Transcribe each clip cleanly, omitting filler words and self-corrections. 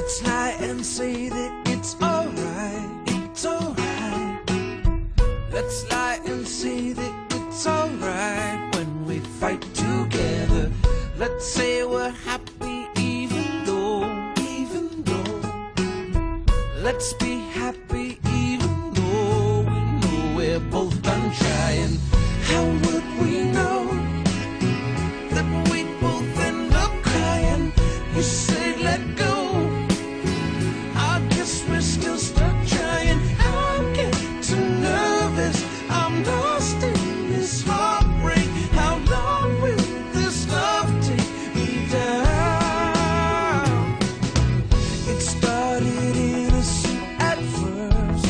Let's lie and say that it's alright, it's alright. Let's lie and say that it's alright when we fight together. Let's say we're happy even though. Let's be happy even though we know we're both done trying. How would we know that we'd both end up crying? You say let go, I guess we're still stuck trying. I'm getting too nervous, I'm lost in this heartbreak. How long will this love take me down? It started innocent at first.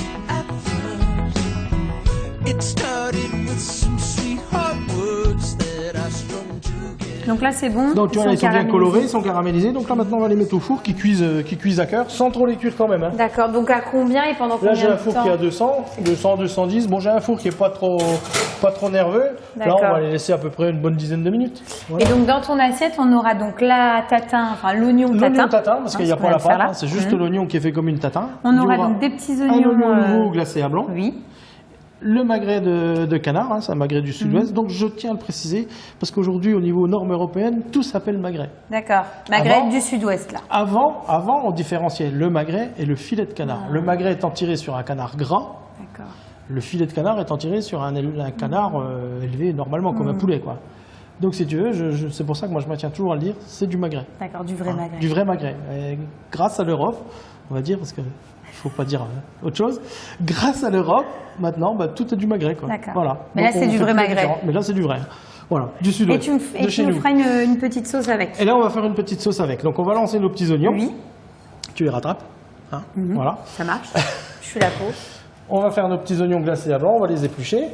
It started with some sweetheart words that I strung together. Donc là, c'est bon. Donc tu vois, ils sont bien caramélisés. colorés, ils sont caramélisés. Donc là maintenant on va les mettre au four qui cuisent à cœur, sans trop les cuire quand même. Hein. D'accord, donc à combien et pendant combien Là de j'ai temps? un four qui est à 200, 210. Bon, j'ai un four qui est pas trop nerveux. Là D'accord. on va les laisser à peu près une bonne dizaine de minutes. Voilà. Et donc dans ton assiette, on aura donc la tatin, enfin l'oignon tatin. L'oignon tatin, parce qu'il n'y a ce pas qu'on la va faire pâte, là. hein, c'est juste l'oignon qui est fait comme une tatin. On Il y aura donc des petits oignons. un oignon nouveau glacé à blanc. Oui. Le magret de canard, hein, c'est un magret du sud-ouest. Donc je tiens à le préciser, parce qu'aujourd'hui au niveau normes européennes, tout s'appelle magret. D'accord. Magret Avant- du sud-ouest là. Avant, on différenciait le magret et le filet de canard. Le magret étant tiré sur un canard gras, D'accord. le filet de canard étant tiré sur un canard élevé normalement comme un poulet, quoi. Donc si tu veux, c'est pour ça que moi je maintiens toujours à le dire, c'est du magret. D'accord, du vrai magret. Du vrai magret. Et grâce à l'Europe, on va dire, parce qu'il ne faut pas dire autre chose, grâce à l'Europe, maintenant, bah, tout est du magret, quoi. D'accord. Voilà. Mais là, Donc, c'est on du fait vrai plus la magret. différence. Mais là, c'est du vrai. Voilà, du Et sud-ouest, tu me, de chez nous. feras une petite sauce avec. Et là, on va faire une petite sauce avec. Donc, on va lancer nos petits oignons. Oui, Tu les rattrapes. Hein, Voilà. ça marche. Je suis la peau. On va faire nos petits oignons glacés à blanc, on va les éplucher.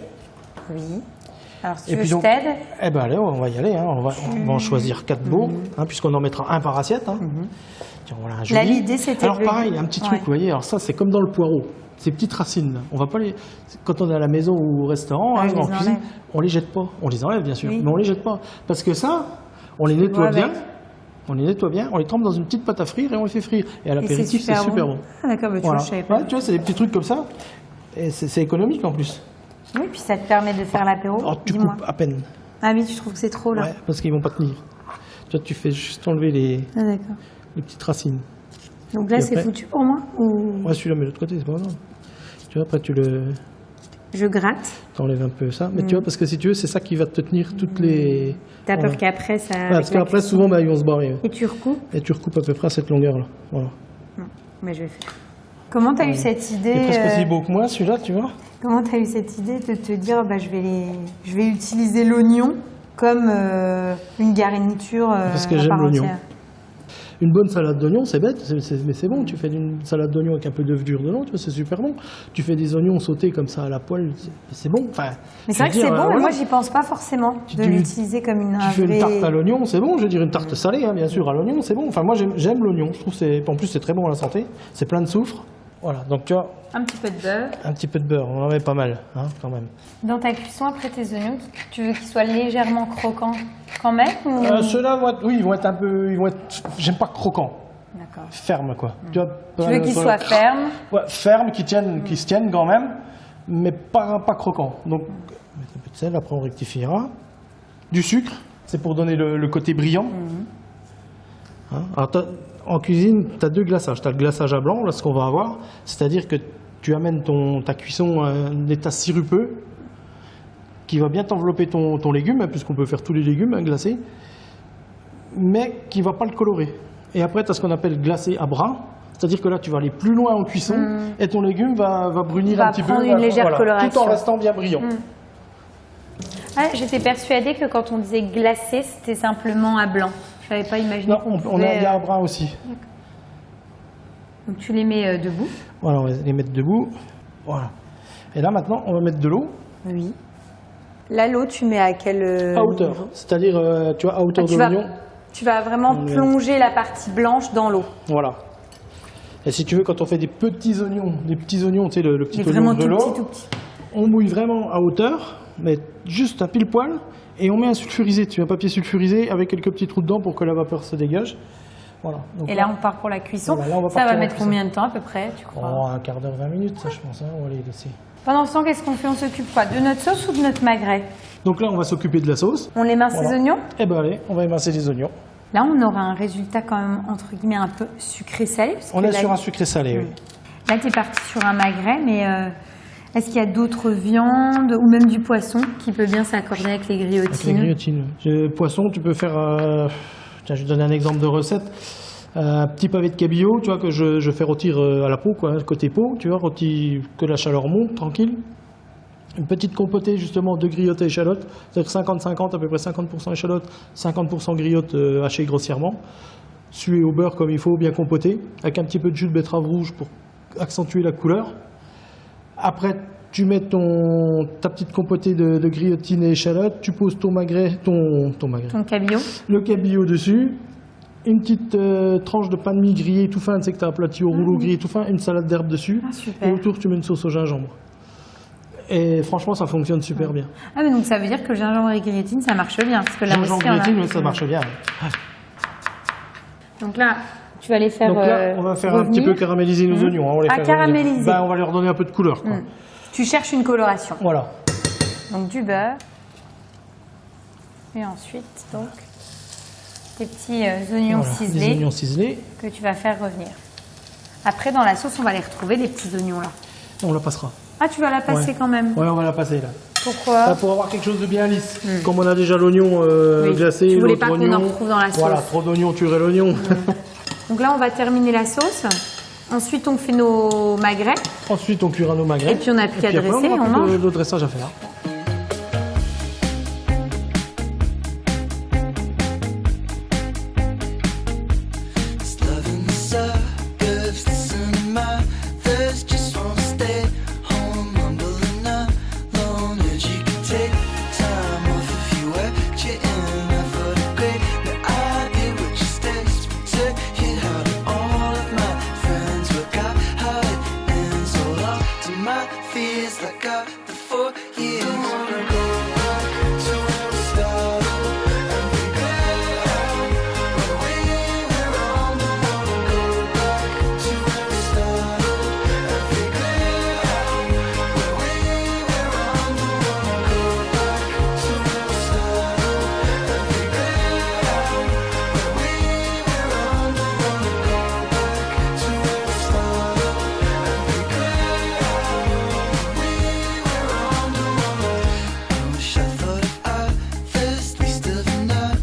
Oui. Alors si Et tu puis veux, donc- je t'aide. Eh ben allez, on va y aller. Hein. On va en choisir 4 beaux, hein, puisqu'on en mettra un par assiette. Hein. Tiens, voilà un joli. Là, l'idée, c'était Alors de le- pareil, un petit truc, Ouais. vous voyez. Alors ça, c'est comme dans le poireau. Ces petites racines, là, on va pas les. Quand on est à la maison ou au restaurant, Ah, hein, je les en cuisine, enlève. on les jette pas. On les enlève bien sûr, Oui. mais on les jette pas, parce que ça, on les nettoie vois bien. avec. On les nettoie bien, on les trempe dans une petite pâte à frire et on les fait frire. Et à l'apéritif, c'est super bon. Ah d'accord, bah, tu Voilà. vois, je savais pas. Ouais, tu vois, c'est des petits trucs comme ça. Et c'est économique en plus. Oui, puis ça te permet de faire l'apéro. Alors, tu Dis-moi. coupes à peine. Ah oui, tu trouves que c'est trop là. Ouais, parce qu'ils vont pas tenir. Tu vois, tu fais juste enlever les Ah d'accord. petites racines. Donc là, Et c'est après- foutu pour moi ou Ouais, celui-là, mais de l'autre côté, c'est pas grave. Tu vois, après, tu je gratte? t'enlèves un peu ça. Mais tu vois, parce que si tu veux, c'est ça qui va te tenir toutes les. T'as peur Voilà. qu'après ça. Ouais, avec parce la qu'après, cuisson- souvent, bah, ils vont se barrer. Et tu recoupes? Et tu recoupes à peu près à cette longueur-là. Voilà. Mais je vais faire. Comment t'as eu cette idée? Il est presque aussi beau que moi, celui-là, tu vois. Comment t'as eu cette idée de te dire, bah, je vais utiliser l'oignon comme une garniture Parce que à j'aime part l'oignon. entière. Une bonne salade d'oignons, c'est bête, mais c'est bon. Tu fais une salade d'oignons avec un peu d'œuf dur dedans, tu vois, c'est super bon. Tu fais des oignons sautés comme ça à la poêle, c'est bon. Enfin, Mais je c'est vrai veux que c'est dire, bon, mais voilà. moi j'y pense pas forcément de Tu- l'utiliser comme une Tu fais une vraie- tarte à l'oignon, c'est bon. Je veux dire, une tarte salée, hein, bien sûr, à l'oignon, c'est bon. Enfin, moi, j'aime l'oignon. Je trouve que en plus, c'est très bon à la santé. C'est plein de soufre. Voilà, donc tu vois, Un petit peu de beurre. un petit peu de beurre, on en met pas mal, hein, quand même. Dans ta cuisson, après tes oignons, tu veux qu'ils soient légèrement croquants quand même ou... Ceux-là, oui, ils vont être un peu, j'aime pas croquants, D'accord. fermes, quoi. Tu vois, Tu veux qu'ils soient fermes. Ouais, fermes, qui se tiennent quand même, mais pas croquants. Donc, on met un peu de sel, après on rectifiera. Du sucre, c'est pour donner le côté brillant. Hein, alors, en cuisine, tu as 2 glaçages. Tu as le glaçage à blanc, là, ce qu'on va avoir, c'est-à-dire que tu amènes ta cuisson à un état sirupeux qui va bien t'envelopper ton légume, hein, puisqu'on peut faire tous les légumes hein, glacés, mais qui ne va pas le colorer. Et après, tu as ce qu'on appelle glacé à brun, c'est-à-dire que là, tu vas aller plus loin en cuisson et ton légume va brunir Va un petit peu. prendre une légère tout en coloration. restant bien brillant. Ah, j'étais persuadée que quand on disait glacé, c'était simplement à blanc. Je n'avais pas imaginé Non, qu'on on pouvait... a un brun aussi. Donc tu les mets debout. Voilà, on va les mettre debout. Voilà. Et là, maintenant, on va mettre de l'eau Oui. Là, l'eau, tu mets à quelle... à hauteur. C'est-à-dire, tu vois, à hauteur de l'oignon. Tu vas vraiment plonger la partie blanche dans l'eau. Voilà. Et si tu veux, quand on fait des petits oignons, tu sais, le petit Mais oignon vraiment de tout l'eau, petit, tout petit. on mouille vraiment à hauteur, mais juste à pile poil, et on met un sulfurisé, tu mets un papier sulfurisé avec quelques petits trous dedans pour que la vapeur se dégage. Voilà. Donc Et là, on part pour la cuisson. Voilà, là, on va ça partir va en mettre cuisson. combien de temps à peu près, tu crois? Oh, un quart d'heure, 20 minutes, ça je pense. Hein, on va les laisser. Pendant ce temps, qu'est-ce qu'on fait? On s'occupe quoi? De notre sauce ou de notre magret? Donc là, on va s'occuper de la sauce. On émince les Voilà. oignons? Eh ben allez, on va émincer les oignons. Là, on aura un résultat quand même, entre guillemets, un peu sucré-salé. parce On que est là, sur un sucré salé, oui. Là, tu es parti sur un magret, mais est-ce qu'il y a d'autres viandes ou même du poisson qui peut bien s'accorder avec les Avec les griotines? griotines. Poisson, tu peux faire. Tiens, je vais te donner un exemple de recette. Un petit pavé de cabillaud, tu vois, que je fais rôtir à la peau, quoi, côté peau, tu vois, rôti que la chaleur monte, tranquille. Une petite compotée, justement, de griottes et échalotes, c'est-à-dire 50-50, à peu près 50% échalotes, 50% griottes hachées grossièrement, suées au beurre comme il faut, bien compotées, avec un petit peu de jus de betterave rouge pour accentuer la couleur. Après, tu mets ta petite compotée de griotines et échalotes, tu poses ton magret, ton cabillaud. le cabillaud dessus, une petite tranche de pain de mie grillé tout fin, tu sais que tu as aplati au rouleau grillé tout fin, une salade d'herbes dessus, Ah, super. et autour tu mets une sauce au gingembre. Et franchement, ça fonctionne super bien. Ah, mais donc ça veut dire que gingembre et griotine, ça marche bien. Parce que là Gingembre aussi, on a- griotine, ouais, ça marche bien. Donc là, tu vas les faire. Donc là, on va faire un petit peu caraméliser nos oignons. Hein, on va les Ah, faire caraméliser. on va leur donner un peu de couleur. Quoi. Tu cherches une coloration. Voilà. Donc du beurre. Et ensuite, donc, tes petits oignons Voilà, ciselés des oignons ciselés. que tu vas faire revenir. Après, dans la sauce, on va les retrouver, les petits oignons là. On la passera. Ah, tu vas la passer Ouais. quand même. Ouais, on va la passer là. Pourquoi? Là, pour avoir quelque chose de bien lisse. Comme on a déjà l'oignon Oui. glacé, Tu voulais l'autre pas qu'on oignon. en retrouve dans la Voilà, sauce. trop d'oignons tuerait l'oignon. Donc là, on va terminer la sauce. Ensuite, on fait nos magrets. Ensuite, on cuira nos magrets. Et puis, on n'a plus qu'à puis après, dresser, on aura on plus mange. de dressage à faire. It's loving the suburbs, listen to my thirst. Just wanna stay home, mumbling alone. Heard you could take time off if you were chitting. I thought it great, but I did what you said. Just pretend you how did all of my friends work out how it ends. Hold on to my fears like I the 4 years. Wanna go back to where we started and figure out where we were wrong. Wanna go back to where we started and figure out where we were wrong. Wanna go back to where we started and figure out where we were wrong. Wanna go back to where we started and figure out where we were wrong. I wish I thought of others, least of another.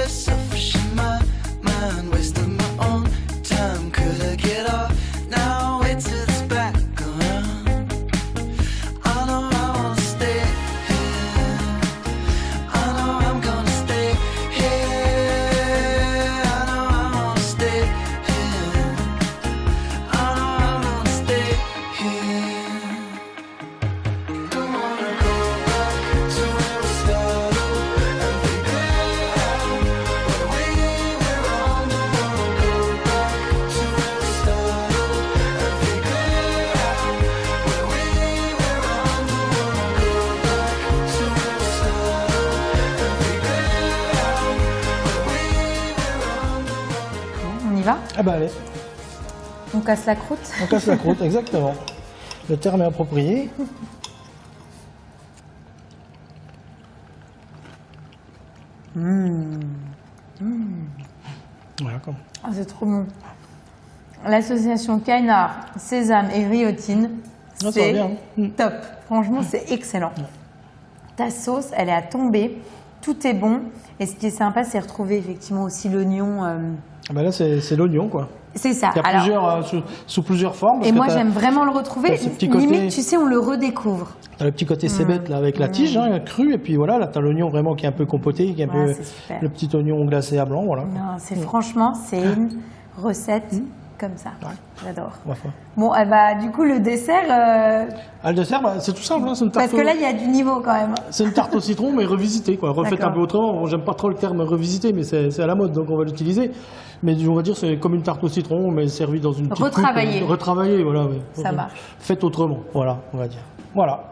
Selfish in my mind, wasting my own time. Could I get off now? Wait till it's back around. I know I wanna stay here. I know I'm gonna stay here. I know I wanna stay here. I know I'm gonna stay here. Don't wanna go back to where we started and figure out where we were wrong. Don't wanna go back to where we started and figure out where we were wrong. Don't wanna go back to where we started and figure out where we were wrong. On y va? Ah bah allez, On casse la croûte. on casse la croûte, exactement. Le terme est approprié. Voilà, comme. Ah, c'est trop bon. L'association canard, sésame et griotine, Ah, ça va c'est bien, hein. top. Franchement, c'est excellent. Ta sauce, elle est à tomber. Tout est bon. Et ce qui est sympa, c'est retrouver effectivement aussi l'oignon. Ah bah là, c'est l'oignon, quoi. C'est ça. Il y a Alors, plusieurs, sous plusieurs formes. parce et que moi, t'as- j'aime vraiment le retrouver. t'as ce petit côté- Limite, tu sais, on le redécouvre. T'as le petit côté cébette là avec la tige hein, crue et puis voilà là t'as l'oignon vraiment qui est un peu compoté, qui est un Ouais, peu c'est super. le petit oignon glacé à blanc voilà. Non, c'est franchement, c'est une recette comme ça. J'adore. Ma foi. Bon, bah, du coup, le dessert, Ah, le dessert bah, c'est tout simple hein, c'est une tarte. parce que là, il y a du niveau quand même. C'est une tarte au citron mais revisitée quoi, refaite un D'accord. peu autrement. Bon, j'aime pas trop le terme revisité mais c'est à la mode donc on va l'utiliser. Mais on va dire c'est comme une tarte au citron mais servie dans une petite coupe, Retravaillée. retravaillée voilà. Ça marche. Faites autrement voilà on va dire. Voilà.